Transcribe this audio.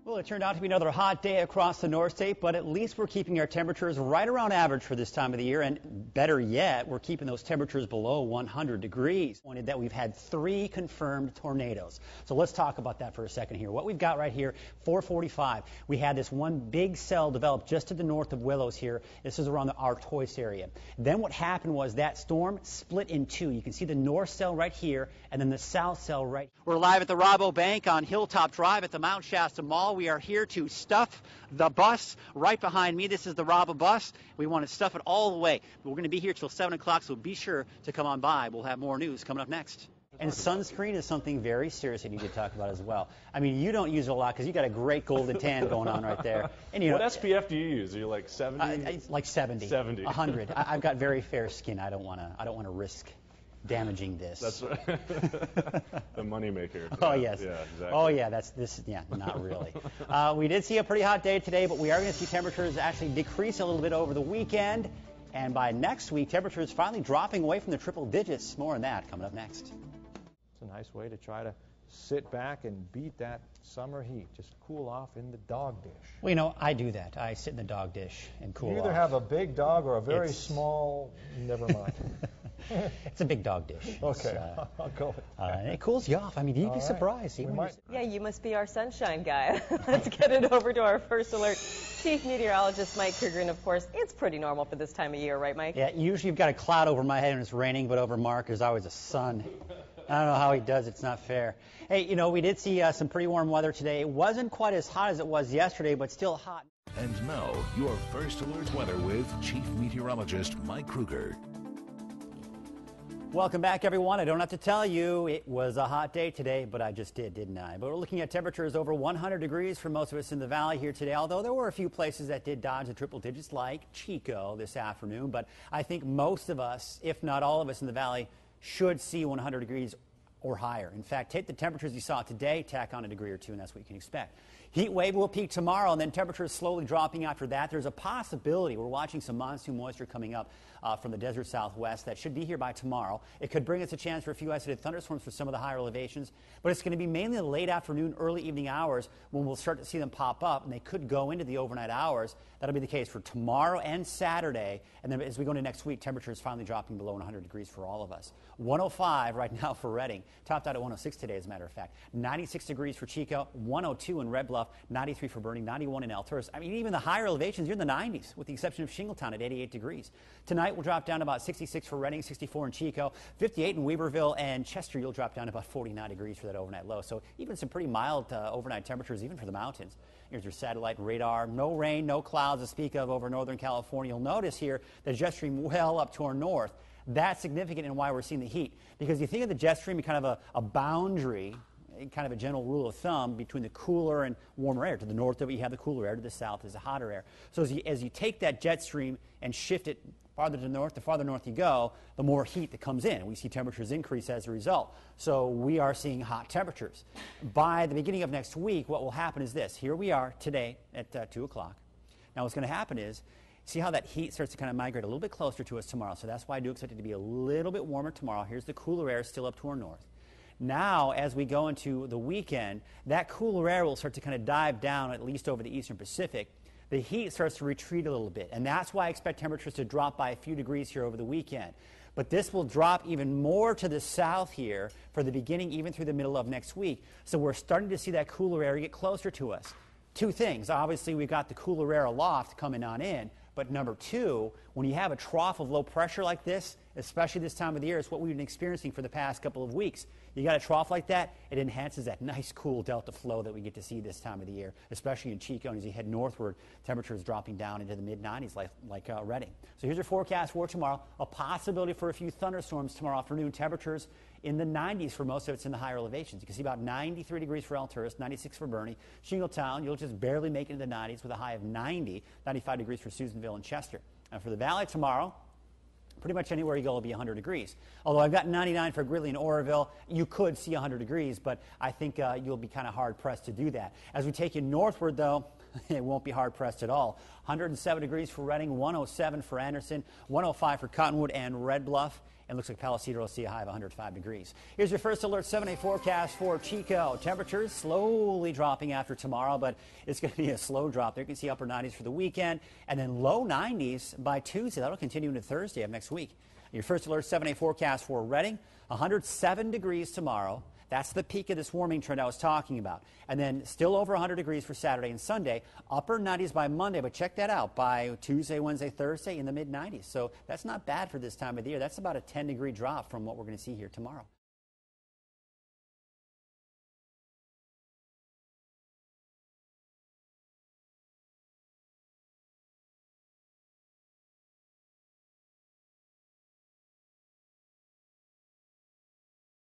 Well, it turned out to be another hot day across the North State, but at least we're keeping our temperatures right around average for this time of the year, and better yet, we're keeping those temperatures below 100 degrees. Pointed that we've had 3 confirmed tornadoes. So let's talk about that for a second here. What we've got right here, 445, we had this one big cell develop just to the north of Willows here. This is around the Artois area. Then what happened was that storm split in 2. You can see the north cell right here, and then the south cell right here. We're live at the Rabobank on Hilltop Drive at the Mount Shasta Mall. We are here to stuff the bus right behind me. This is the Rabo bus. We want to stuff it all the way. We're going to be here till 7 o'clock, so be sure to come on by. We'll have more news coming up next. And sunscreen is something very serious that you need to talk about as well. I mean, you don't use it a lot because you got a great golden tan going on right there. And, you know, what SPF do you use? Are you like 70? Like 70. 70. 100. I've got very fair skin. I don't want to risk damaging this. That's right. The moneymaker. Oh, yes. Yeah, exactly. Oh, yeah, not really. We did see a pretty hot day today, but we are going to see temperatures actually decrease a little bit over the weekend. And by next week, temperatures finally dropping away from the triple digits. More on that coming up next. It's a nice way to try to sit back and beat that summer heat. Just cool off in the dog dish. Well, you know, I do that. I sit in the dog dish and cool off. You either have a big dog or a very small, never mind. It's a big dog dish. Okay, I'll go with that. And it cools you off. I mean, you'd be surprised. Yeah, you must be our sunshine guy. Let's get it over to our first alert. Chief Meteorologist Mike Krueger, and of course, it's pretty normal for this time of year, right, Mike? Yeah, usually you've got a cloud over my head when it's raining, but over Mark there's always a sun. I don't know how he does it. It's not fair. Hey, you know, we did see some pretty warm weather today. It wasn't quite as hot as it was yesterday, but still hot. And now, your first alert weather with Chief Meteorologist Mike Krueger. Welcome back, everyone. I don't have to tell you it was a hot day today, but I just did, didn't I? But we're looking at temperatures over 100 degrees for most of us in the valley here today, although there were a few places that did dodge the triple digits like Chico this afternoon. But I think most of us, if not all of us in the valley, should see 100 degrees or higher. In fact, take the temperatures you saw today, tack on a degree or 2, and that's what you can expect. Heat wave will peak tomorrow, and then temperatures slowly dropping after that. There's a possibility, we're watching some monsoon moisture coming up from the desert southwest that should be here by tomorrow. It could bring us a chance for a few isolated thunderstorms for some of the higher elevations, but it's going to be mainly the late afternoon, early evening hours when we'll start to see them pop up, and they could go into the overnight hours. That'll be the case for tomorrow and Saturday, and then as we go into next week, temperatures finally dropping below 100 degrees for all of us. 105 right now for Redding, topped out at 106 today, as a matter of fact. 96 degrees for Chico, 102 in Red Bluff, 93 for Bernie, 91 in Alturas. I mean, even the higher elevations, you're in the 90s, with the exception of Shingletown at 88 degrees. Tonight, we'll drop down to about 66 for Redding, 64 in Chico, 58 in Weaverville, and Chester, you'll drop down to about 49 degrees for that overnight low. So even some pretty mild overnight temperatures, even for the mountains. Here's your satellite radar. No rain, no clouds to speak of over Northern California. You'll notice here the jet stream well up to our north. That's significant in why we're seeing the heat. Because you think of the jet stream as kind of a boundary, kind of a general rule of thumb between the cooler and warmer air. To the north of it, you have the cooler air. To the south is the hotter air. So as you take that jet stream and shift it farther to the north, the farther north you go, the more heat that comes in. We see temperatures increase as a result. So we are seeing hot temperatures. By the beginning of next week, what will happen is this. Here we are today at 2 o'clock. Now what's going to happen is, see how that heat starts to kind of migrate a little bit closer to us tomorrow. So that's why I do expect it to be a little bit warmer tomorrow. Here's the cooler air still up to our north. Now, as we go into the weekend, that cooler air will start to kind of dive down, at least over the eastern Pacific. The heat starts to retreat a little bit, and that's why I expect temperatures to drop by a few degrees here over the weekend. But this will drop even more to the south here for the beginning, even through the middle of next week. So we're starting to see that cooler air get closer to us. Two things. Obviously, we've got the cooler air aloft coming on in. But number two, when you have a trough of low pressure like this, especially this time of the year, it's what we've been experiencing for the past couple of weeks. You got a trough like that, it enhances that nice cool delta flow that we get to see this time of the year, especially in Chico. And as you head northward, temperatures dropping down into the mid-90s like Redding. So here's your forecast for tomorrow. A possibility for a few thunderstorms tomorrow afternoon. Temperatures in the 90s for most of it's in the higher elevations. You can see about 93 degrees for Alturas, 96 for Bernie. Shingletown, you'll just barely make it into the 90s with a high of 90, 95 degrees for Susanville and Chester. And for the valley tomorrow, pretty much anywhere you go will be 100 degrees. Although I've got 99 for Gridley and Oroville, you could see 100 degrees, but I think you'll be kind of hard-pressed to do that. As we take you northward, though, it won't be hard pressed at all. 107 degrees for Redding, 107 for Anderson, 105 for Cottonwood and Red Bluff. And looks like Palisadro will see a high of 105 degrees. Here's your first alert 7-day forecast for Chico. Temperatures slowly dropping after tomorrow, but it's going to be a slow drop. There you can see upper 90s for the weekend and then low 90s by Tuesday. That'll continue into Thursday of next week. Your first alert 7-day forecast for Redding, 107 degrees tomorrow. That's the peak of this warming trend I was talking about. And then still over 100 degrees for Saturday and Sunday. Upper 90s by Monday, but check that out. By Tuesday, Wednesday, Thursday, in the mid-90s. So that's not bad for this time of the year. That's about a 10-degree drop from what we're going to see here tomorrow.